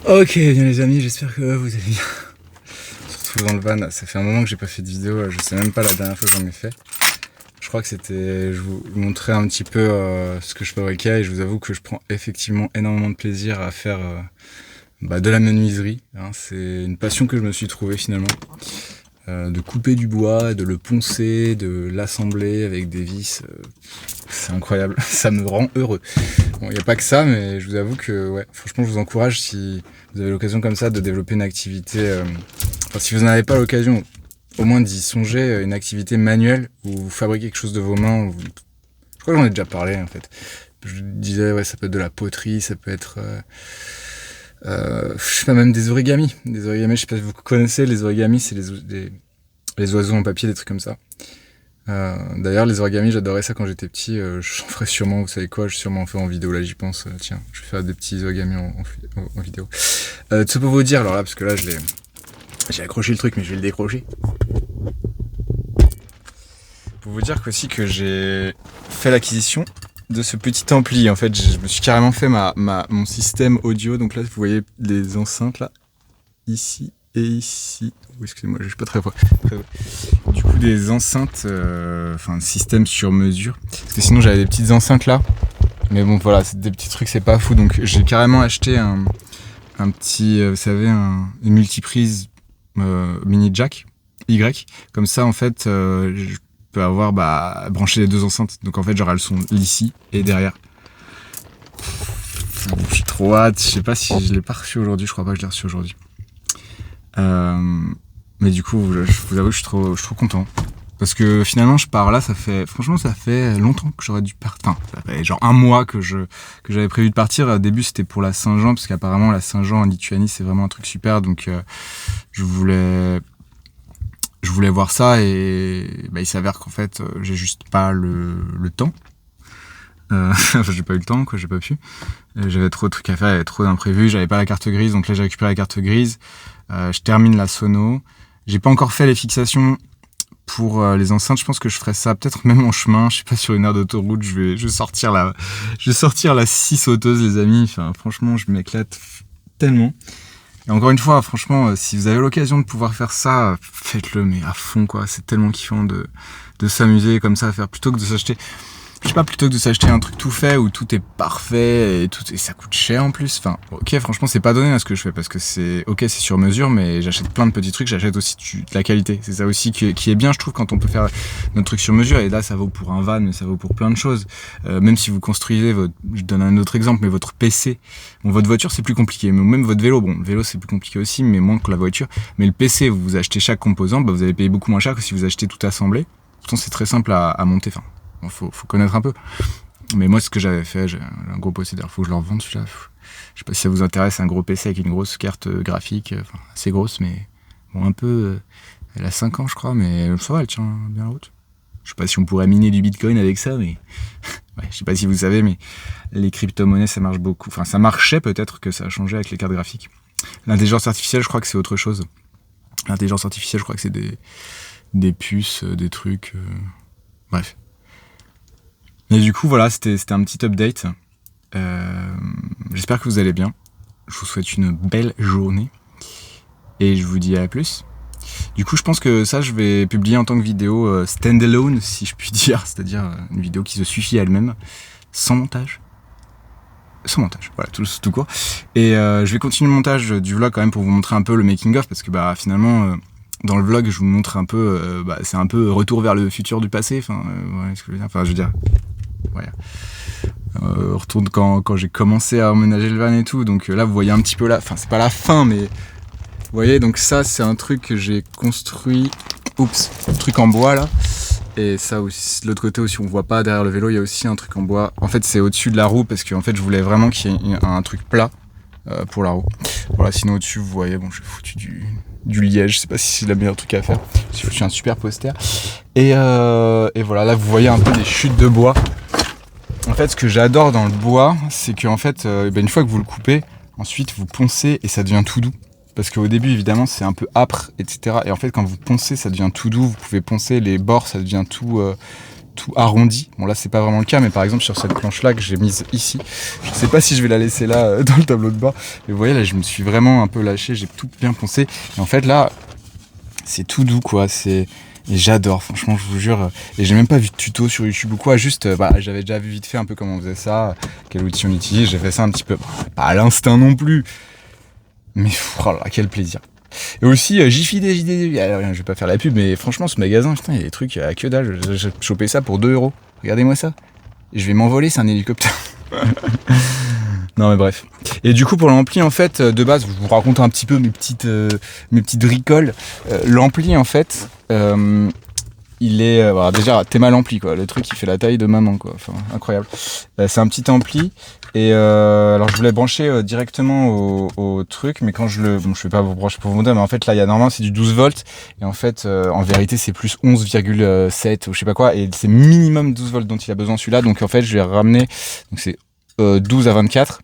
Ok, bien les amis, j'espère que vous allez bien. On se retrouve dans le van, ça fait un moment que j'ai pas fait de vidéo, je sais même pas la dernière fois que j'en ai fait. Je crois que c'était, je vous montrais un petit peu ce que je fabriquais et je vous avoue que je prends effectivement énormément de plaisir à faire de la menuiserie. Hein. C'est une passion que je me suis trouvée finalement. De couper du bois, de le poncer, de l'assembler avec des vis, c'est incroyable, ça me rend heureux. Bon, il n'y a pas que ça, mais je vous avoue que ouais, franchement, je vous encourage si vous avez l'occasion comme ça de développer une activité. Enfin, si vous n'en avez pas l'occasion, au moins d'y songer, une activité manuelle où vous fabriquez quelque chose de vos mains. Je crois que j'en ai déjà parlé en fait. Je disais, ouais, ça peut être de la poterie, ça peut être. Je sais pas, même des origamis. Des origamis, je sais pas si vous connaissez, les origamis, c'est les oiseaux en papier, des trucs comme ça. D'ailleurs, les origamis, j'adorais ça quand j'étais petit. J'en ferai sûrement, vous savez quoi, je vais sûrement en faire en vidéo. Là, j'y pense. Tiens, je vais faire des petits origamis en vidéo. Tout ça pour vous dire, alors là, parce que là, j'ai accroché le truc, mais je vais le décrocher. Pour vous dire aussi que j'ai fait l'acquisition de ce petit ampli. En fait, je me suis carrément fait mon système audio. Donc là, vous voyez les enceintes là, ici et ici. Oh, excusez-moi, je suis pas très fort. Du coup, des enceintes, un système sur mesure. Parce que sinon, j'avais des petites enceintes là. Mais bon, voilà, c'est des petits trucs, c'est pas fou. Donc, j'ai carrément acheté un petit, vous savez, une multiprise mini jack Y. Comme ça, en fait, je peux avoir branché les deux enceintes. Donc, en fait, j'aurai le son ici et derrière. J'ai trop hâte. Je sais pas si je l'ai pas reçu aujourd'hui. Je crois pas que je l'ai reçu aujourd'hui. Mais du coup, je vous avoue, je suis trop content. Parce que finalement, je pars là, ça fait longtemps que j'aurais dû partir. Enfin, ça fait genre un mois que j'avais prévu de partir. Au début, c'était pour la Saint-Jean, parce qu'apparemment, la Saint-Jean en Lituanie, c'est vraiment un truc super. Donc, je voulais voir ça et il s'avère qu'en fait, j'ai juste pas le temps. J'ai pas eu le temps, quoi, j'ai pas pu. J'avais trop de trucs à faire, il y avait trop d'imprévus, j'avais pas la carte grise, donc là j'ai récupéré la carte grise. Je termine la sono. J'ai pas encore fait les fixations pour les enceintes. Je pense que je ferai ça peut-être même en chemin. Je sais pas, sur une aire d'autoroute. Je vais sortir la scie sauteuse, les amis. Enfin, franchement, je m'éclate tellement. Et encore une fois, franchement, si vous avez l'occasion de pouvoir faire ça, faites-le, mais à fond, quoi. C'est tellement kiffant de s'amuser comme ça à faire, plutôt que de s'acheter. Je sais pas, plutôt que de s'acheter un truc tout fait où tout est parfait et ça coûte cher en plus. Enfin, ok, franchement, c'est pas donné à ce que je fais parce que c'est sur mesure, mais j'achète plein de petits trucs, j'achète aussi de la qualité. C'est ça aussi qui est bien, je trouve, quand on peut faire notre truc sur mesure. Et là, ça vaut pour un van, mais ça vaut pour plein de choses. Même si vous construisez je donne un autre exemple, mais votre PC, bon, votre voiture, c'est plus compliqué. Mais même votre vélo, bon, le vélo, c'est plus compliqué aussi, mais moins que la voiture. Mais le PC, vous achetez chaque composant, vous allez payer beaucoup moins cher que si vous achetez tout assemblé. Pourtant, c'est très simple à monter. Enfin, faut connaître un peu. Mais moi, ce que j'avais fait, j'ai un gros PC, d'ailleurs, faut que je le revende celui-là. Je sais pas si ça vous intéresse, un gros PC avec une grosse carte graphique, assez grosse, mais bon, un peu. Elle a 5 ans, je crois, mais ça va, elle tient bien la route. Je sais pas si on pourrait miner du bitcoin avec ça, mais ouais, je sais pas si vous savez, mais les crypto-monnaies, ça marche beaucoup. Enfin, ça marchait, peut-être que ça a changé avec les cartes graphiques. L'intelligence artificielle, je crois que c'est autre chose. L'intelligence artificielle, je crois que c'est des puces, des trucs. Bref. Et du coup, voilà, c'était un petit update. J'espère que vous allez bien. Je vous souhaite une belle journée. Et je vous dis à la plus. Du coup, je pense que ça, je vais publier en tant que vidéo standalone, si je puis dire. C'est-à-dire une vidéo qui se suffit à elle-même, sans montage. Sans montage, voilà, tout court. Et je vais continuer le montage du vlog quand même pour vous montrer un peu le making-of, parce que finalement... dans le vlog, je vous montre un peu, c'est un peu retour vers le futur du passé. Enfin, ouais, ce que je veux dire. Enfin, je veux dire, ouais. Retourne quand j'ai commencé à emménager le van et tout. Donc là, vous voyez un petit peu là. Enfin, c'est pas la fin, mais vous voyez. Donc ça, c'est un truc que j'ai construit. Oups, un truc en bois là. Et ça aussi, de l'autre côté aussi, on voit pas derrière le vélo. Il y a aussi un truc en bois. En fait, c'est au-dessus de la roue parce que en fait, je voulais vraiment qu'il y ait un truc plat pour la roue. Voilà. Sinon au-dessus, vous voyez, bon, j'ai foutu du liège, je sais pas si c'est le meilleur truc à faire. J'ai foutu un super poster. Et voilà, là vous voyez un peu des chutes de bois. En fait, ce que j'adore dans le bois, c'est qu'en fait, une fois que vous le coupez, ensuite vous poncez et ça devient tout doux. Parce qu'au début, évidemment, c'est un peu âpre, etc. Et en fait, quand vous poncez, ça devient tout doux. Vous pouvez poncer les bords, ça devient tout tout arrondi. Bon là c'est pas vraiment le cas, mais par exemple sur cette planche là que j'ai mise ici, je sais pas si je vais la laisser là dans le tableau de bord, mais vous voyez là je me suis vraiment un peu lâché, j'ai tout bien poncé, et en fait là c'est tout doux quoi, et j'adore, franchement je vous jure, et j'ai même pas vu de tuto sur YouTube ou quoi, juste j'avais déjà vu vite fait un peu comment on faisait ça, quel outil on utilise, j'ai fait ça un petit peu, pas à l'instinct non plus, mais oh là, quel plaisir. Et aussi JFID, alors je vais pas faire la pub, mais franchement ce magasin, putain, il y a des trucs à que dalle, j'ai chopé ça pour 2 €. Regardez-moi ça. Je vais m'envoler, c'est un hélicoptère. Non mais bref. Et du coup pour l'ampli en fait, de base, je vous raconte un petit peu mes petites bricoles. L'ampli en fait, il est voilà, déjà t'es mal ampli quoi, le truc il fait la taille de maman quoi, enfin incroyable. C'est un petit ampli et alors je voulais brancher directement au truc, mais quand je vais pas vous brancher pour vous dire, mais en fait là il y a normalement c'est du 12 volts et en fait en vérité c'est plus 11,7 ou je sais pas quoi, et c'est minimum 12 volts dont il a besoin celui-là, donc en fait je vais ramener, donc c'est 12 à 24,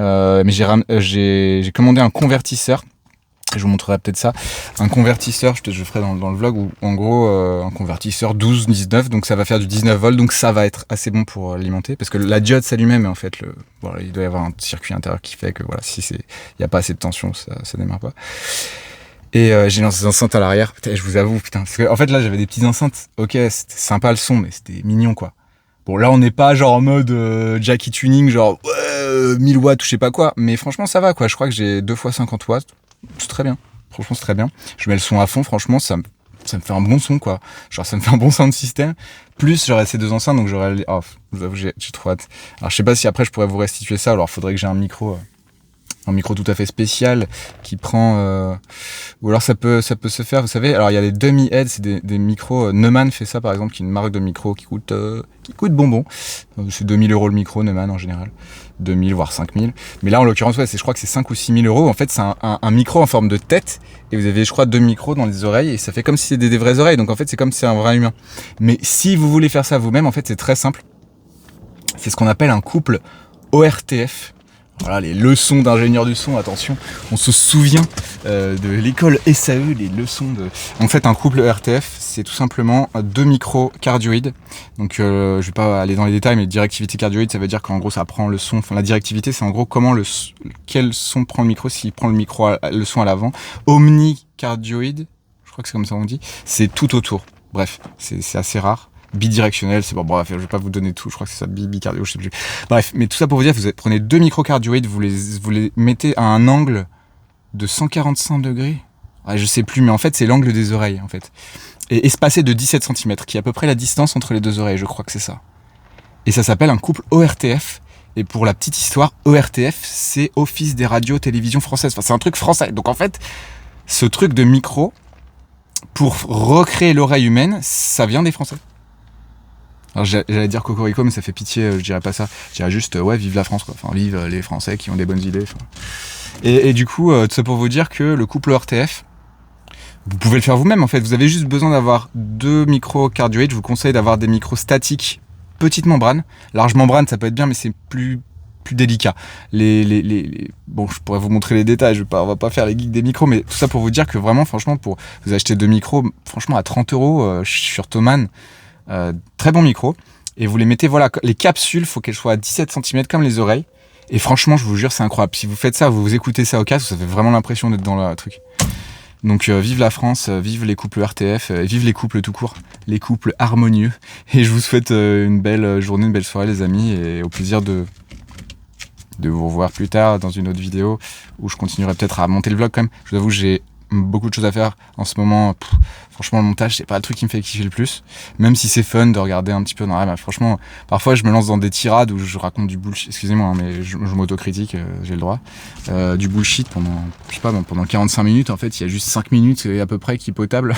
mais j'ai commandé un convertisseur. Je vous montrerai peut-être ça, un convertisseur, je ferai dans le vlog, où en gros un convertisseur 12-19, donc ça va faire du 19 volts, donc ça va être assez bon pour alimenter, parce que la diode s'allumait, mais en fait voilà, il doit y avoir un circuit intérieur qui fait que voilà, si il n'y a pas assez de tension, ça démarre pas. Et j'ai lancé des enceintes à l'arrière, putain, je vous avoue, putain, parce que en fait là j'avais des petites enceintes, ok c'était sympa le son, mais c'était mignon quoi. Bon là on n'est pas genre en mode Jackie tuning, genre 1000 watts ou je sais pas quoi, mais franchement ça va quoi, je crois que j'ai 2 fois 50 watts, c'est très bien, franchement c'est très bien. Je mets le son à fond, franchement ça me fait un bon son quoi, genre ça me fait un bon sound system, plus j'aurais ces 2 enceintes, donc j'aurais, je vous avoue j'ai trop hâte. Alors je sais pas si après je pourrais vous restituer ça, alors faudrait que j'ai un micro tout à fait spécial qui prend ou alors ça peut se faire, vous savez, alors il y a les demi-heads, c'est des micros, Neumann fait ça par exemple, qui est une marque de micro qui coûte bonbon, c'est 2000 € le micro Neumann en général, 2000 voire 5000, mais là en l'occurrence ouais, je crois que c'est 5 ou 6000 €, en fait c'est un micro en forme de tête, et vous avez je crois 2 micros dans les oreilles, et ça fait comme si c'était des vraies oreilles, donc en fait c'est comme si c'est un vrai humain. Mais si vous voulez faire ça vous-même, en fait c'est très simple, c'est ce qu'on appelle un couple ORTF. Voilà les leçons d'ingénieur du son, attention, on se souvient de l'école SAE, les leçons de... En fait un couple RTF, c'est tout simplement 2 micros cardioïdes, donc je vais pas aller dans les détails, mais directivité cardioïde ça veut dire qu'en gros ça prend le son, enfin la directivité c'est en gros quel son prend le micro, s'il prend le son à l'avant. Omnicardioïde, je crois que c'est comme ça on dit, c'est tout autour, bref, c'est assez rare. Bidirectionnel, c'est bon, bref, je vais pas vous donner tout, je crois que c'est ça, bicardio, je sais plus. Bref, mais tout ça pour vous dire, vous prenez 2 microcardioïdes, vous les mettez à un angle de 145 degrés. Ouais, je sais plus, mais en fait, c'est l'angle des oreilles, en fait. Et espacé de 17 cm, qui est à peu près la distance entre les 2 oreilles, je crois que c'est ça. Et ça s'appelle un couple ORTF. Et pour la petite histoire, ORTF, c'est Office des radios télévisions françaises. Enfin, c'est un truc français. Donc en fait, ce truc de micro, pour recréer l'oreille humaine, ça vient des Français. Alors j'allais dire Cocorico, mais ça fait pitié, je dirais pas ça. Je dirais juste, ouais, vive la France, quoi. Enfin, vive les Français qui ont des bonnes idées. Enfin. Et du coup, tout ça pour vous dire que le couple RTF, vous pouvez le faire vous-même, en fait. Vous avez juste besoin d'avoir 2 micros cardioïdes. Je vous conseille d'avoir des micros statiques, petite membrane. Large membrane, ça peut être bien, mais c'est plus délicat. Bon, je pourrais vous montrer les détails, on va pas faire les geeks des micros, mais tout ça pour vous dire que vraiment, franchement, pour vous acheter 2 micros, franchement, à 30 € sur Thomann, très bon micro, et vous les mettez, voilà, les capsules, faut qu'elles soient à 17 cm comme les oreilles, et franchement je vous jure c'est incroyable, si vous faites ça, vous écoutez ça au casque, ça fait vraiment l'impression d'être dans le truc. Donc vive la France, vive les couples RTF, vive les couples tout court, les couples harmonieux, et je vous souhaite une belle journée, une belle soirée les amis, et au plaisir de vous revoir plus tard dans une autre vidéo, où je continuerai peut-être à monter le vlog quand même. Je vous avoue, j'ai beaucoup de choses à faire en ce moment. Franchement, le montage, c'est pas le truc qui me fait kiffer le plus. Même si c'est fun de regarder un petit peu dans la... franchement, parfois, je me lance dans des tirades où je raconte du bullshit. Excusez-moi, hein, mais je m'autocritique, j'ai le droit. Du bullshit pendant, je sais pas, pendant 45 minutes. En fait, il y a juste 5 minutes à peu près qui est potable.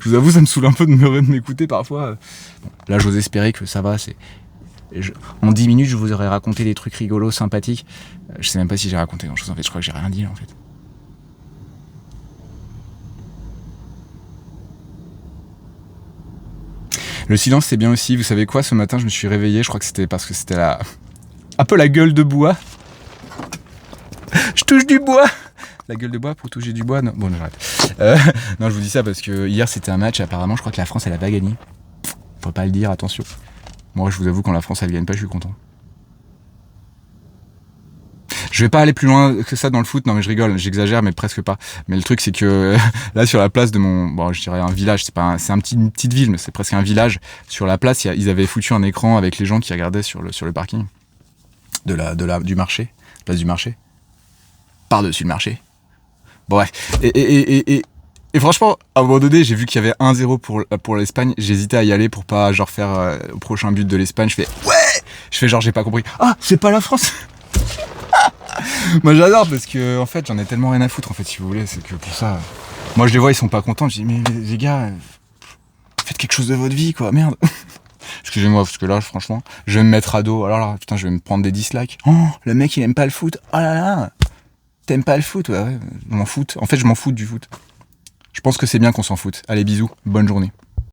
Je vous avoue, ça me saoule un peu de m'écouter parfois. Bon, là, j'ose espérer que ça va. En 10 minutes, je vous aurais raconté des trucs rigolos, sympathiques. Je sais même pas si j'ai raconté grand chose en fait. Je crois que j'ai rien dit en fait. Le silence c'est bien aussi, vous savez quoi, ce matin je me suis réveillé, je crois que c'était parce que c'était un peu la gueule de bois. Je touche du bois. La gueule de bois pour toucher du bois, non, bon j'arrête. Non, je vous dis ça parce que hier c'était un match, apparemment je crois que la France elle a pas gagné. Faut pas le dire, attention. Moi, je vous avoue, quand la France, elle gagne pas, je suis content. Je vais pas aller plus loin que ça dans le foot, non mais je rigole, j'exagère mais presque pas. Mais le truc c'est que là sur la place de je dirais un village, une petite ville mais c'est presque un village. Sur la place, ils avaient foutu un écran avec les gens qui regardaient sur le parking du marché, place du marché, par-dessus le marché. Bon bref, et franchement, à un moment donné, j'ai vu qu'il y avait 1-0 pour l'Espagne, j'hésitais à y aller pour pas genre faire au prochain but de l'Espagne, je fais genre j'ai pas compris. Ah, c'est pas la France. Moi j'adore parce que en fait j'en ai tellement rien à foutre en fait si vous voulez, c'est que pour ça moi je les vois ils sont pas contents, je dis mais les gars faites quelque chose de votre vie quoi, merde. Excusez-moi parce que là franchement je vais me mettre à dos, alors là putain je vais me prendre des dislikes. Oh le mec il aime pas le foot, oh là là t'aimes pas le foot, ouais je m'en fous, en fait je m'en fous du foot. Je pense que c'est bien qu'on s'en foute. Allez bisous, bonne journée.